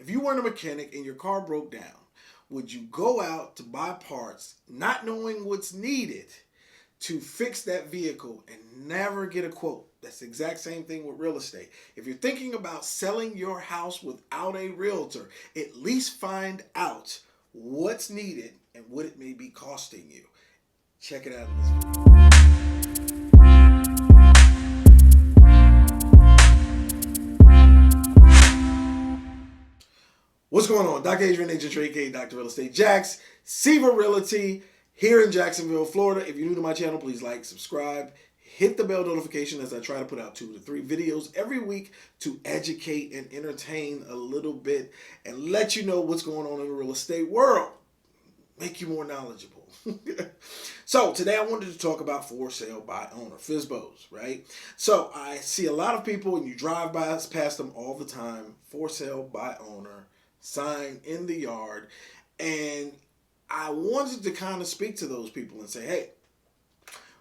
If you weren't a mechanic and your car broke down, would you go out to buy parts not knowing what's needed to fix that vehicle and never get a quote? That's the exact same thing with real estate. If you're thinking about selling your house without a realtor, at least find out what's needed and what it may be costing you. Check it out in this video. What's going on? Dr. Adrian, Agent aka Dr. Real Estate Jax, Seaver Realty here in Jacksonville, Florida. If you're new to my channel, please like, subscribe, hit the bell notification as I try to put out 2 to 3 videos every week to educate and entertain a little bit and let you know what's going on in the real estate world. Make you more knowledgeable. So today I wanted to talk about for sale by owner, FSBOs, right? So I see a lot of people and you drive past them all the time, for sale by owner, sign in the yard. And I wanted to kind of speak to those people and say, hey,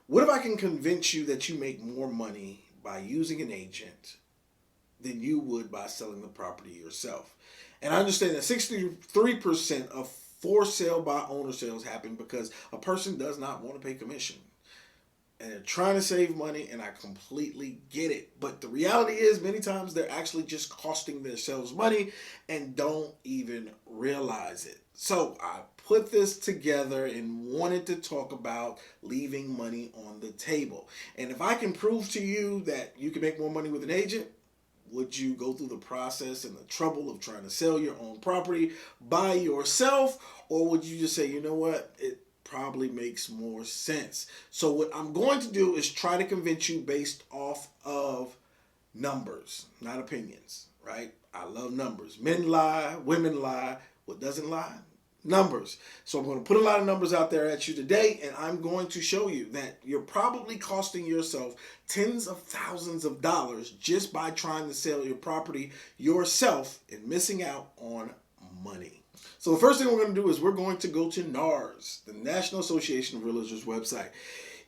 what if I can convince you that you make more money by using an agent than you would by selling the property yourself? And I understand that 63% of for sale by owner sales happen because a person does not want to pay commission. And they're trying to save money, and I completely get it. But the reality is many times they're actually just costing themselves money and don't even realize it. So I put this together and wanted to talk about leaving money on the table. And if I can prove to you that you can make more money with an agent, would you go through the process and the trouble of trying to sell your own property by yourself? Or would you just say, you know what, it probably makes more sense? So what I'm going to do is try to convince you based off of numbers, not opinions, right? I love numbers. Men lie, women lie. What doesn't lie? Numbers. So I'm going to put a lot of numbers out there at you today, and I'm going to show you that you're probably costing yourself tens of thousands of dollars just by trying to sell your property yourself and missing out on money. So the first thing we're going to do is we're going to go to NARS, the National Association of Realtors website.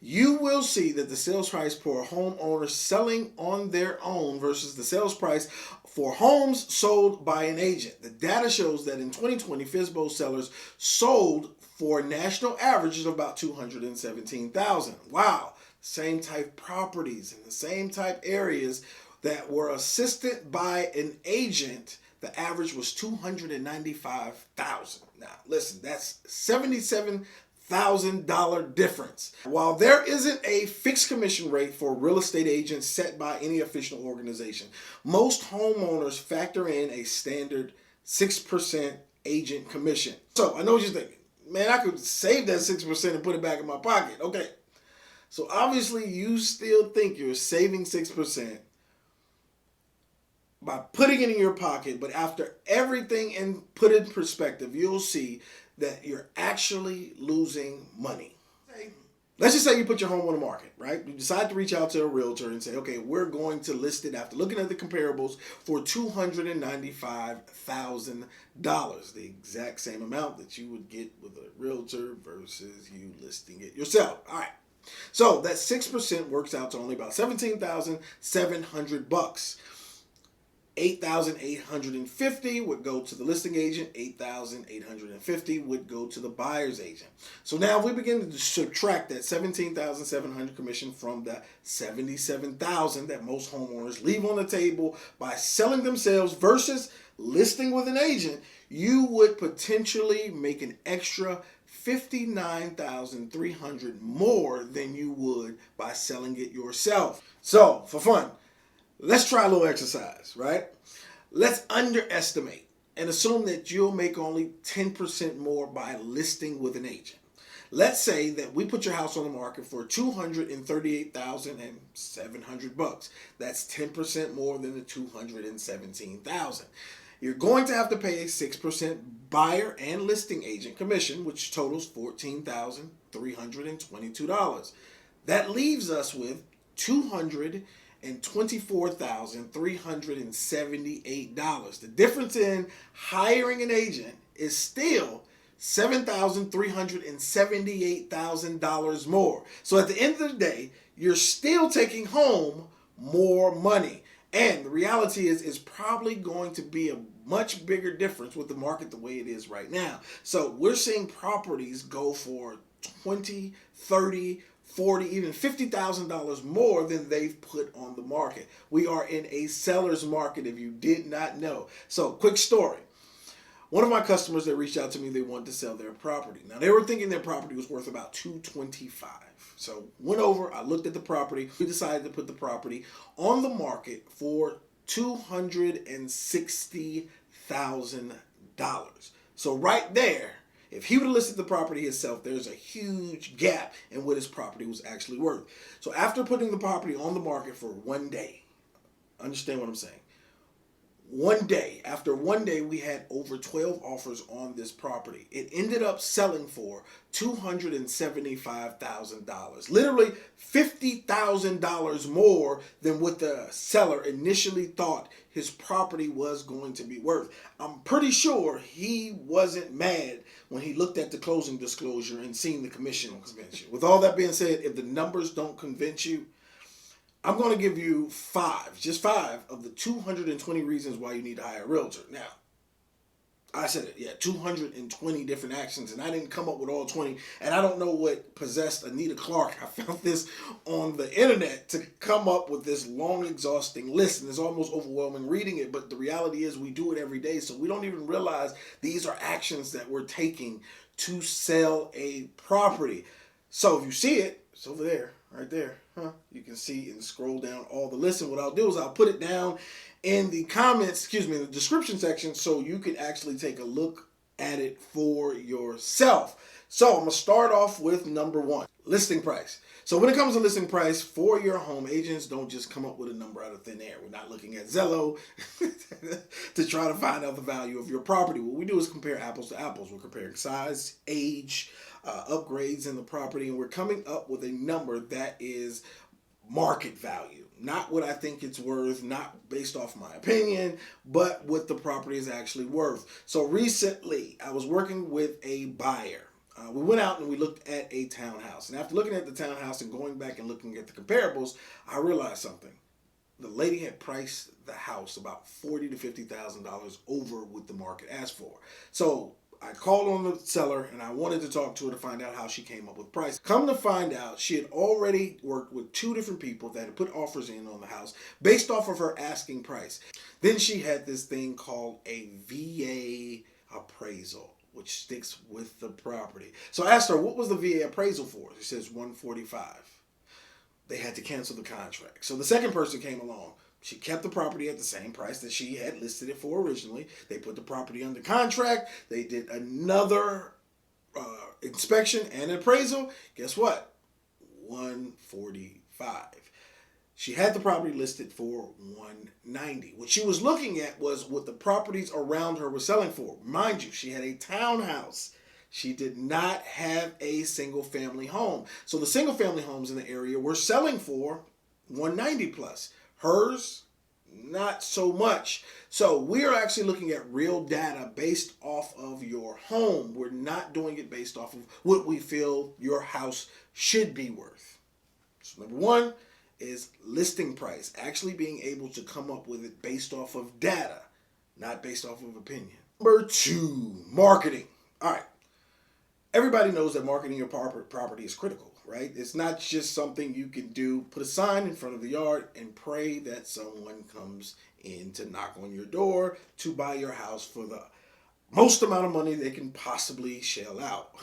You will see that the sales price for a homeowner selling on their own versus the sales price for homes sold by an agent. The data shows that in 2020, FSBO sellers sold for national averages of about $217,000. Wow, same type properties in the same type areas that were assisted by an agent. The average was $295,000. Now, listen, that's $77,000 difference. While there isn't a fixed commission rate for real estate agents set by any official organization, most homeowners factor in a standard 6% agent commission. So I know what you're thinking, man, I could save that 6% and put it back in my pocket. Okay, so obviously you still think you're saving 6% by putting it in your pocket, but after everything and put in perspective, you'll see that you're actually losing money. Let's just say you put your home on the market, right? You decide to reach out to a realtor and say, okay, we're going to list it after looking at the comparables for $295,000, the exact same amount that you would get with a realtor versus you listing it yourself. All right. So that 6% works out to only about $17,700. $8,850 would go to the listing agent. $8,850 would go to the buyer's agent. So now if we begin to subtract that $17,700 commission from the $77,000 that most homeowners leave on the table by selling themselves versus listing with an agent, you would potentially make an extra $59,300 more than you would by selling it yourself. So for fun, let's try a little exercise, right? Let's underestimate and assume that you'll make only 10% more by listing with an agent. Let's say that we put your house on the market for $238,700. That's 10% more than the $217,000. You're going to have to pay a 6% buyer and listing agent commission, which totals $14,322. That leaves us with $224,378. The difference in hiring an agent is still $7,378,000 more. So at the end of the day, you're still taking home more money. And the reality is it's probably going to be a much bigger difference with the market the way it is right now. So we're seeing properties go for 20, 30, 40, even $50,000 more than they've put on the market. We are in a seller's market if you did not know. So quick story. One of my customers that reached out to me, they wanted to sell their property. Now they were thinking their property was worth about $225. So went over, I looked at the property. We decided to put the property on the market for $260,000. So right there, if he would have listed the property himself, there's a huge gap in what his property was actually worth. So after putting the property on the market for one day, understand what I'm saying? After one day, we had over 12 offers on this property. It ended up selling for $275,000. Literally $50,000 more than what the seller initially thought his property was going to be worth. I'm pretty sure he wasn't mad when he looked at the closing disclosure and seen the commission convince you. With all that being said, if the numbers don't convince you, I'm going to give you just five of the 220 reasons why you need to hire a realtor. Now, I said it, 220 different actions, and I didn't come up with all 20, and I don't know what possessed Anita Clark. I found this on the internet to come up with this long, exhausting list, and it's almost overwhelming reading it, but the reality is we do it every day, so we don't even realize these are actions that we're taking to sell a property. So if you see it, it's over there. Right there, you can see and scroll down all the list. And what I'll do is I'll put it down in the comments, in the description section, so you can actually take a look at it for yourself. So I'm going to start off with number one, listing price. So when it comes to listing price for your home, agents don't just come up with a number out of thin air. We're not looking at Zillow to try to find out the value of your property. What we do is compare apples to apples. We're comparing size, age, upgrades in the property, and we're coming up with a number that is market value. Not what I think it's worth, not based off my opinion, but what the property is actually worth. So recently, I was working with a buyer. We went out and we looked at a townhouse. And after looking at the townhouse and going back and looking at the comparables, I realized something. The lady had priced the house about $40,000 to $50,000 over what the market asked for. So I called on the seller and I wanted to talk to her to find out how she came up with price. Come to find out, she had already worked with two different people that had put offers in on the house based off of her asking price. Then she had this thing called a VA appraisal, which sticks with the property. So I asked her, what was the VA appraisal for? She says $145. They had to cancel the contract. So the second person came along. She kept the property at the same price that she had listed it for originally. They put the property under contract. They did another inspection and appraisal. Guess what? $145. She had the property listed for $190. What she was looking at was what the properties around her were selling for. Mind you, she had a townhouse. She did not have a single family home. So the single family homes in the area were selling for $190 plus. Hers, not so much. So we are actually looking at real data based off of your home. We're not doing it based off of what we feel your house should be worth. So number one is listing price. Actually being able to come up with it based off of data, not based off of opinion. Number two, marketing. All right. Everybody knows that marketing your property is critical, right? It's not just something you can do, put a sign in front of the yard and pray that someone comes in to knock on your door to buy your house for the most amount of money they can possibly shell out.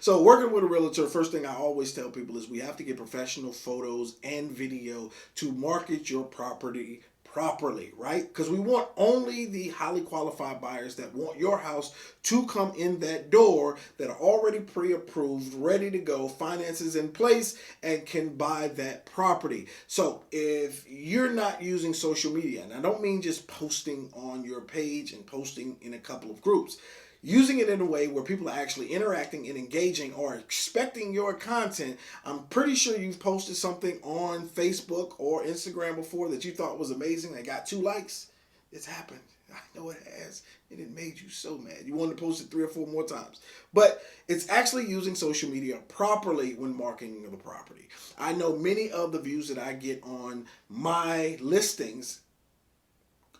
So working with a realtor, first thing I always tell people is we have to get professional photos and video to market your property properly, right? Because we want only the highly qualified buyers that want your house to come in that door, that are already pre-approved, ready to go, finances in place, and can buy that property. So if you're not using social media, and I don't mean just posting on your page and posting in a couple of groups, using it in a way where people are actually interacting and engaging or expecting your content. I'm pretty sure you've posted something on Facebook or Instagram before that you thought was amazing and got 2 likes. It's happened. I know it has. And it made you so mad. You wanted to post it 3 or 4 more times. But it's actually using social media properly when marketing the property. I know many of the views that I get on my listings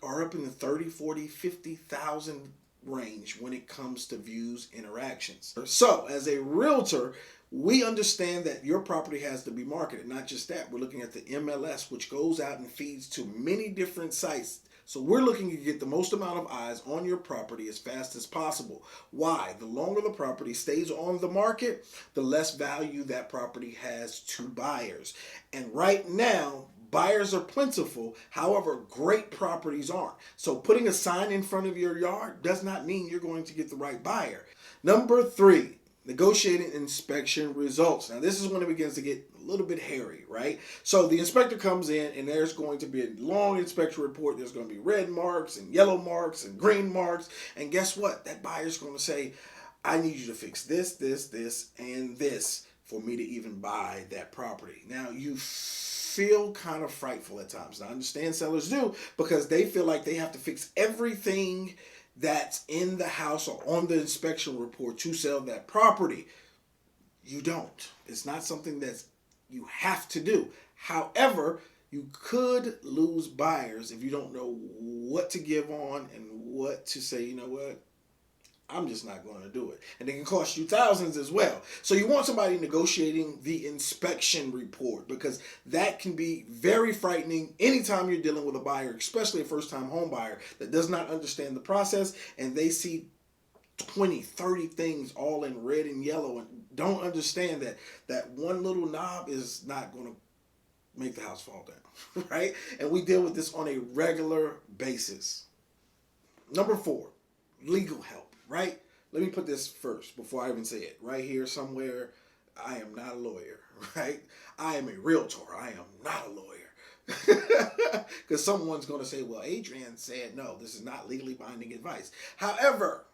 are up in the 30, 40, 50,000 range when it comes to views, interactions. So as a realtor, we understand that your property has to be marketed. Not just that, we're looking at the MLS, which goes out and feeds to many different sites. So we're looking to get the most amount of eyes on your property as fast as possible. Why? The longer the property stays on the market, the less value that property has to buyers. And right now, buyers are plentiful. However, great properties aren't. So putting a sign in front of your yard does not mean you're going to get the right buyer. Number 3, negotiating inspection results. Now, this is when it begins to get a little bit hairy, right? So the inspector comes in and there's going to be a long inspection report. There's going to be red marks and yellow marks and green marks. And guess what? That buyer's going to say, I need you to fix this, this, this, and this for me to even buy that property. Now, you feel kind of frightful at times. Now, I understand sellers do, because they feel like they have to fix everything that's in the house or on the inspection report to sell that property. You don't. It's not something that you have to do. However, you could lose buyers if you don't know what to give on and what to say, you know what, I'm just not going to do it. And it can cost you thousands as well. So you want somebody negotiating the inspection report, because that can be very frightening anytime you're dealing with a buyer, especially a first-time home buyer that does not understand the process, and they see 20, 30 things all in red and yellow and don't understand that one little knob is not going to make the house fall down, right? And we deal with this on a regular basis. Number 4, legal help, right? Let me put this first before I even say it. Right here somewhere, I am not a lawyer, right? I am a realtor. I am not a lawyer. Because someone's going to say, well, Adrian said, no, this is not legally binding advice. However,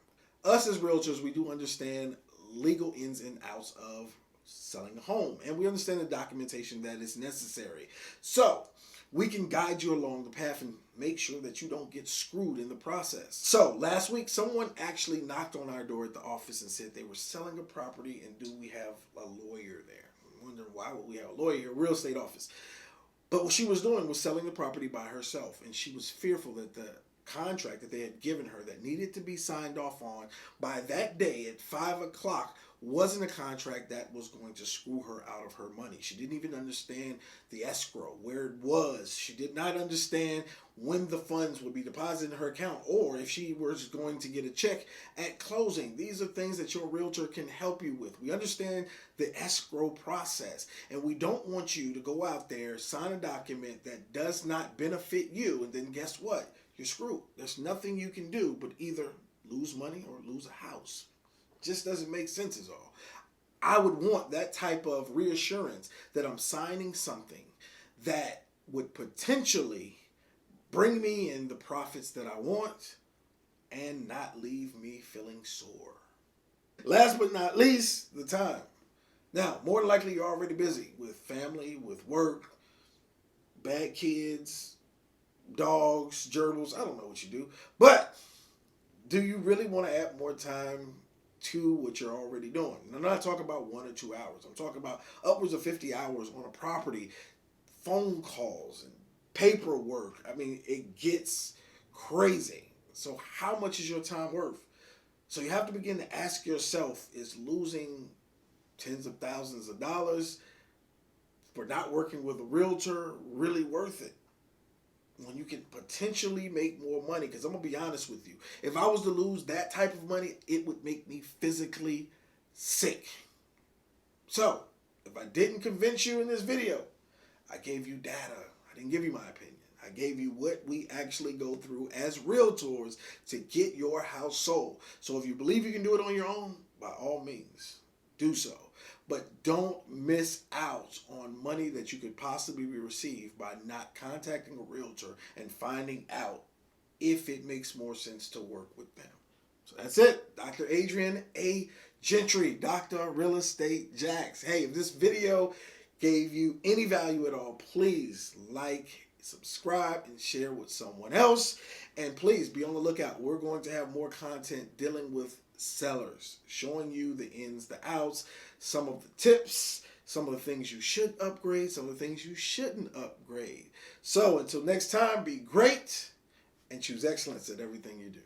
us as realtors, we do understand legal ins and outs of selling a home. And we understand the documentation that is necessary. So we can guide you along the path and make sure that you don't get screwed in the process. So last week, someone actually knocked on our door at the office and said they were selling a property, and do we have a lawyer there? I'm wondering, why would we have a lawyer here? Real estate office. But what she was doing was selling the property by herself, and she was fearful that the contract that they had given her that needed to be signed off on by that day at 5 o'clock wasn't a contract that was going to screw her out of her money. She didn't even understand the escrow, where it was. She did not understand when the funds would be deposited in her account, or if she was going to get a check at closing. These are things that your realtor can help you with. We understand the escrow process, and we don't want you to go out there, sign a document that does not benefit you, and then guess what? You're screwed. There's nothing you can do but either lose money or lose a house. Just doesn't make sense is all. I would want that type of reassurance that I'm signing something that would potentially bring me in the profits that I want and not leave me feeling sore. Last but not least, the time. Now, more than likely you're already busy with family, with work, bad kids, dogs, gerbils. I don't know what you do. But do you really want to add more time to what you're already doing? And I'm not talking about 1 or 2 hours. I'm talking about upwards of 50 hours on a property, phone calls and paperwork. I mean, it gets crazy. So how much is your time worth? So you have to begin to ask yourself, is losing tens of thousands of dollars for not working with a realtor really worth it? When you can potentially make more money, because I'm going to be honest with you. If I was to lose that type of money, it would make me physically sick. So, if I didn't convince you in this video, I gave you data. I didn't give you my opinion. I gave you what we actually go through as realtors to get your house sold. So if you believe you can do it on your own, by all means, do so. But don't miss out on money that you could possibly receive by not contacting a realtor and finding out if it makes more sense to work with them. So that's it. Dr. Adrian A. Gentry, Dr. Real Estate Jax. Hey, if this video gave you any value at all, please like, subscribe, and share with someone else. And please be on the lookout. We're going to have more content dealing with sellers, showing you the ins, the outs, some of the tips, some of the things you should upgrade, some of the things you shouldn't upgrade. So until next time, be great and choose excellence at everything you do.